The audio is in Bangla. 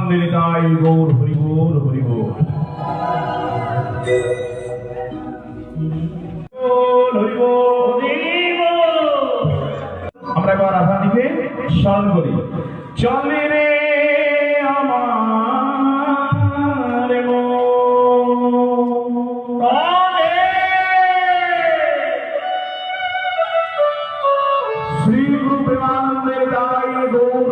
প্রেমানন্দের তাই গৌর হরিবোল হরিবোল আমরা এবার রাধারানীকে স্মরণ করি। চলে রে আমার শ্রী গুরু প্রেমানন্দের দায় গৌর